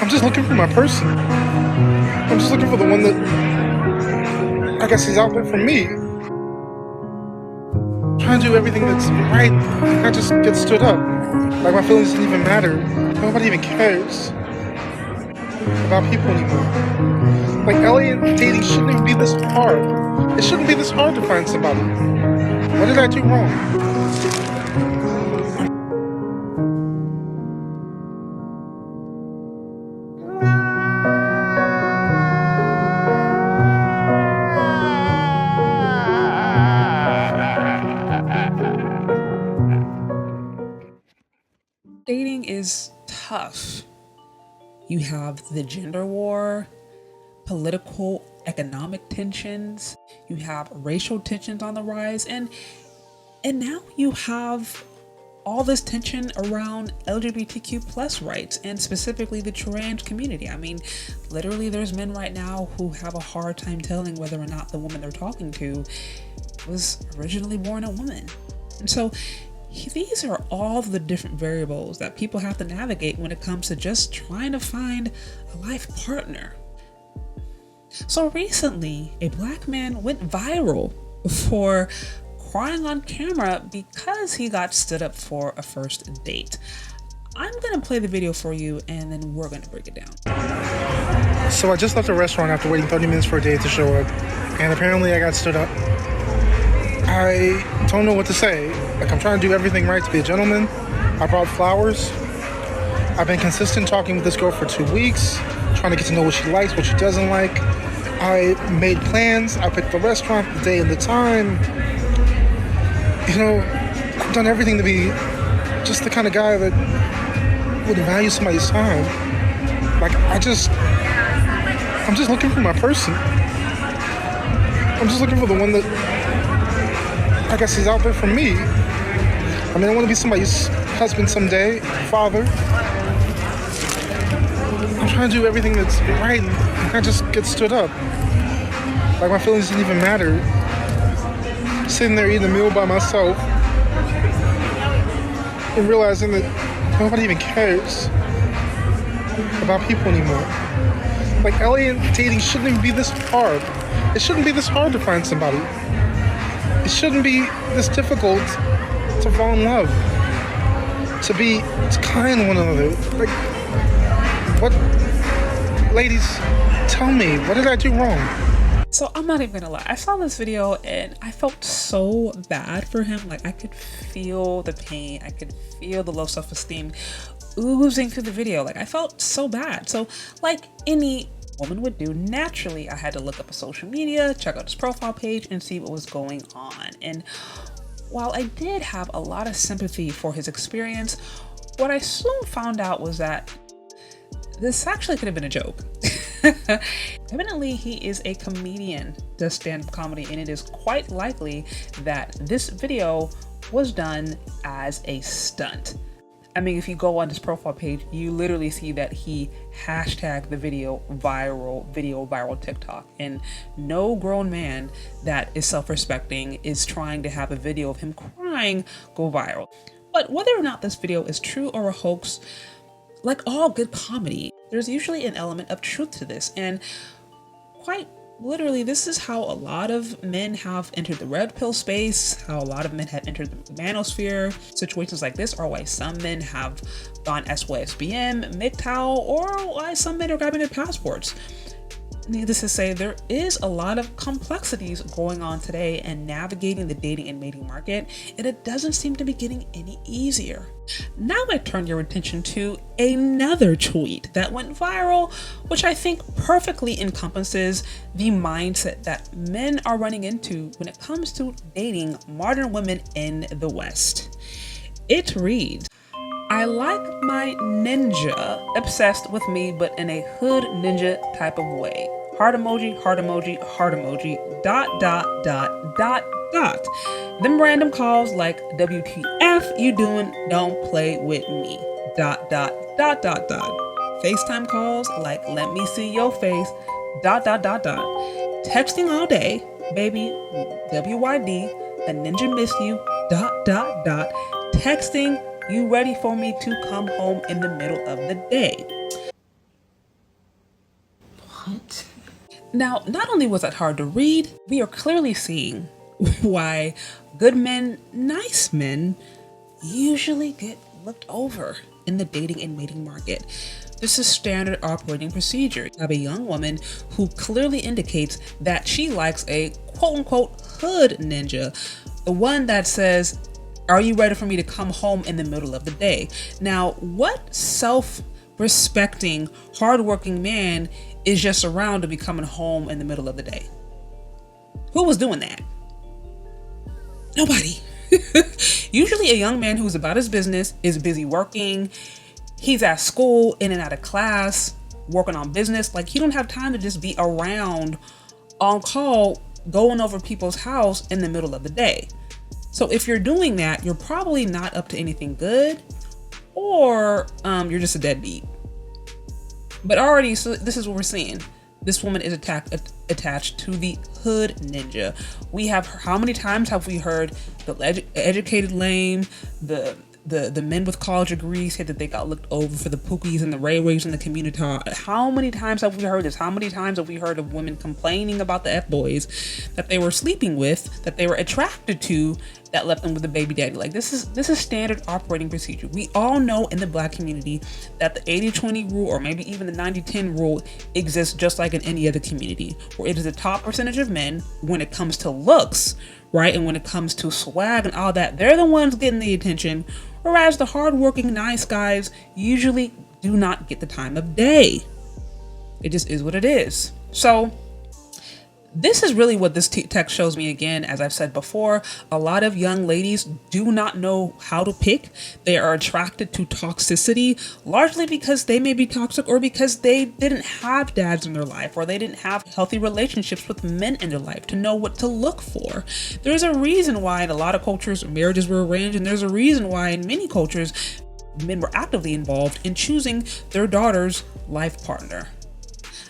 I'm just looking for my person. I'm just looking for the one that I guess is out there for me. Trying to do everything that's right, and I just get stood up. Like my feelings didn't even matter. Nobody even cares about people anymore. Like LA and dating shouldn't even be this hard. It shouldn't be this hard to find somebody. What did I do wrong? Dating is tough. You have the gender war, political, economic tensions, you have racial tensions on the rise, and now you have all this tension around LGBTQ plus rights and specifically the trans community. I mean, literally there's men right now who have a hard time telling whether or not the woman they're talking to was originally born a woman. And so these are all the different variables that people have to navigate when it comes to just trying to find a life partner. So recently, a black man went viral for crying on camera because he got stood up for a first date. I'm gonna play the video for you and then we're gonna break it down. So I just left a restaurant after waiting 30 minutes for a date to show up, and apparently I got stood up. I don't know what to say. Like, I'm trying to do everything right to be a gentleman. I brought flowers. I've been consistent talking with this girl for 2 weeks, trying to get to know what she likes, what she doesn't like. I made plans. I picked the restaurant, the day, and the time. You know, I've done everything to be just the kind of guy that would value somebody's time. Like, I'm just looking for my person. I'm just looking for the one that I guess is out there for me. I mean, I want to be somebody's husband someday, father. I'm trying to do everything that's right, and I just get stood up. Like my feelings didn't even matter. Sitting there eating a meal by myself and realizing that nobody even cares about people anymore. Like LA and dating shouldn't even be this hard. It shouldn't be this hard to find somebody. It shouldn't be this difficult to fall in love, to be kind to one another. Like, what? Ladies, tell me, what did I do wrong? So I'm not even gonna lie, I saw this video and I felt so bad for him. Like, I could feel the pain, I could feel the low self-esteem oozing through the video. Like, I felt so bad. So like any woman would do, naturally I had to look up a social media, check out his profile page and see what was going on. And while I did have a lot of sympathy for his experience, what I soon found out was that this actually could have been a joke. Evidently, he is a comedian, does stand-up comedy, and it is quite likely that this video was done as a stunt. I mean, if you go on his profile page, you literally see that he hashtagged the video viral TikTok. And no grown man that is self-respecting is trying to have a video of him crying go viral. But whether or not this video is true or a hoax, like all good comedy, there's usually an element of truth to this. And quite literally, this is how a lot of men have entered the red pill space, how a lot of men have entered the manosphere. Situations like this are why some men have gone SYSBM, MGTOW, or why some men are grabbing their passports. Needless to say, there is a lot of complexities going on today and navigating the dating and mating market, and it doesn't seem to be getting any easier. Now I turn your attention to another tweet that went viral, which I think perfectly encompasses the mindset that men are running into when it comes to dating modern women in the West. It reads, "I like my ninja obsessed with me, but in a hood ninja type of way. Heart emoji, heart emoji, heart emoji, dot, dot, dot, dot, dot. Them random calls like WTF you doing, don't play with me. Dot, dot, dot, dot, dot. FaceTime calls like let me see your face, dot, dot, dot, dot. Texting all day, baby, WYD, a ninja miss you, dot, dot, dot. Texting, you ready for me to come home in the middle of the day." What? Now, not only was that hard to read, we are clearly seeing why good men, nice men, usually get looked over in the dating and mating market. This is standard operating procedure. You have a young woman who clearly indicates that she likes a quote-unquote hood ninja, the one that says, "Are you ready for me to come home in the middle of the day?" Now, what self-respecting, hardworking man is just around to be coming home in the middle of the day? Who was doing that? Nobody. Usually a young man who's about his business is busy working. He's at school, in and out of class, working on business. Like, he don't have time to just be around on call, going over people's house in the middle of the day. So if you're doing that, you're probably not up to anything good, or you're just a deadbeat. But already, so this is what we're seeing. This woman is attached to the hood ninja. We have, how many times have we heard the educated lame, the men with college degrees say that they got looked over for the pookies and the ray-rays in the community? How many times have we heard this? How many times have we heard of women complaining about the F-boys that they were sleeping with, that they were attracted to, that left them with a baby daddy? Like, this is standard operating procedure. We all know in the Black community that the 80-20 rule, or maybe even the 90-10 rule, exists just like in any other community, where it is the top percentage of men when it comes to looks, right? And when it comes to swag and all that, they're the ones getting the attention, whereas the hardworking, nice guys usually do not get the time of day. It just is what it is. So this is really what this text shows me again. As I've said before, a lot of young ladies do not know how to pick. They are attracted to toxicity, largely because they may be toxic, or because they didn't have dads in their life, or they didn't have healthy relationships with men in their life to know what to look for. There's a reason why in a lot of cultures marriages were arranged, and there's a reason why in many cultures men were actively involved in choosing their daughter's life partner.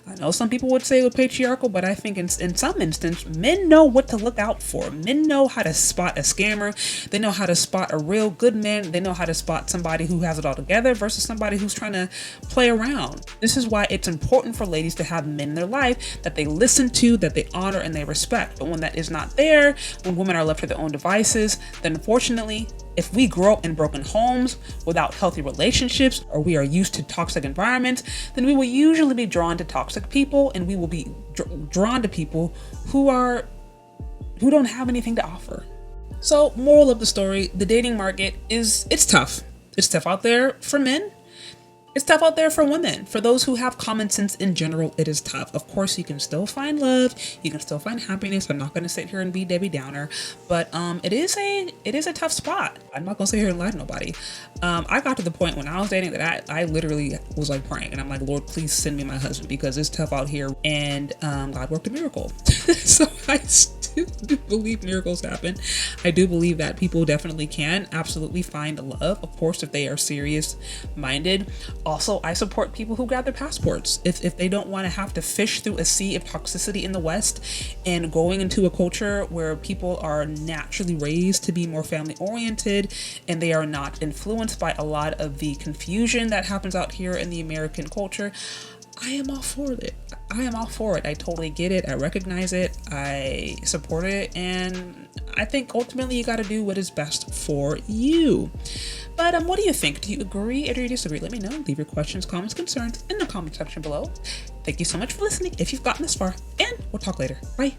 I know some people would say it was patriarchal, but I think in some instance, men know what to look out for. Men know how to spot a scammer. They know how to spot a real good man. They know how to spot somebody who has it all together versus somebody who's trying to play around. This is why it's important for ladies to have men in their life that they listen to, that they honor, and they respect. But when that is not there, when women are left to their own devices, then unfortunately, if we grow up in broken homes without healthy relationships, or we are used to toxic environments, then we will usually be drawn to toxic people, and we will be drawn to people who don't have anything to offer. So, moral of the story, the dating market it's tough. It's tough out there for men. It's tough out there for women. For those who have common sense in general, it is tough. Of course, you can still find love. You can still find happiness. I'm not going to sit here and be Debbie Downer, but it is a tough spot. I'm not going to sit here and lie to nobody. I got to the point when I was dating that I literally was like praying, and I'm like, Lord, please send me my husband, because it's tough out here. And God worked a miracle. So I still do believe miracles happen. I do believe that people definitely can absolutely find love, of course, if they are serious minded. Also, I support people who grab their passports. If they don't want to have to fish through a sea of toxicity in the West and going into a culture where people are naturally raised to be more family oriented, and they are not influenced by a lot of the confusion that happens out here in the American culture, I am all for it. I am all for it. I totally get it. I recognize it. I support it. And I think ultimately you got to do what is best for you. But what do you think? Do you agree or do you disagree? Let me know. Leave your questions, comments, concerns in the comment section below. Thank you so much for listening if you've gotten this far, and we'll talk later. Bye.